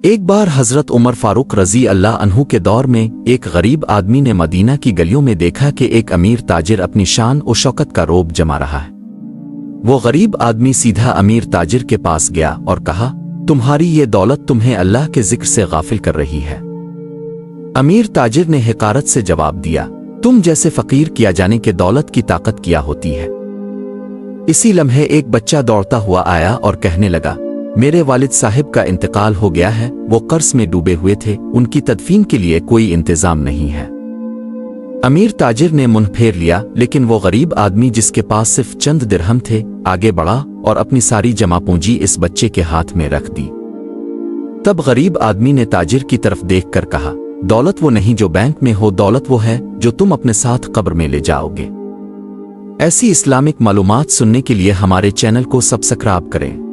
ایک بار حضرت عمر فاروق رضی اللہ عنہ کے دور میں ایک غریب آدمی نے مدینہ کی گلیوں میں دیکھا کہ ایک امیر تاجر اپنی شان و شوکت کا روب جما رہا ہے۔ وہ غریب آدمی سیدھا امیر تاجر کے پاس گیا اور کہا، تمہاری یہ دولت تمہیں اللہ کے ذکر سے غافل کر رہی ہے۔ امیر تاجر نے حقارت سے جواب دیا، تم جیسے فقیر کیا جانے کے دولت کی طاقت کیا ہوتی ہے؟ اسی لمحے ایک بچہ دوڑتا ہوا آیا اور کہنے لگا، میرے والد صاحب کا انتقال ہو گیا ہے، وہ قرض میں ڈوبے ہوئے تھے، ان کی تدفین کے لیے کوئی انتظام نہیں ہے۔ امیر تاجر نے منہ پھیر لیا، لیکن وہ غریب آدمی جس کے پاس صرف چند درہم تھے آگے بڑھا اور اپنی ساری جمع پونجی اس بچے کے ہاتھ میں رکھ دی۔ تب غریب آدمی نے تاجر کی طرف دیکھ کر کہا، دولت وہ نہیں جو بینک میں ہو، دولت وہ ہے جو تم اپنے ساتھ قبر میں لے جاؤ گے۔ ایسی اسلامک معلومات سننے کے لیے ہمارے چینل کو سبسکرائب کریں۔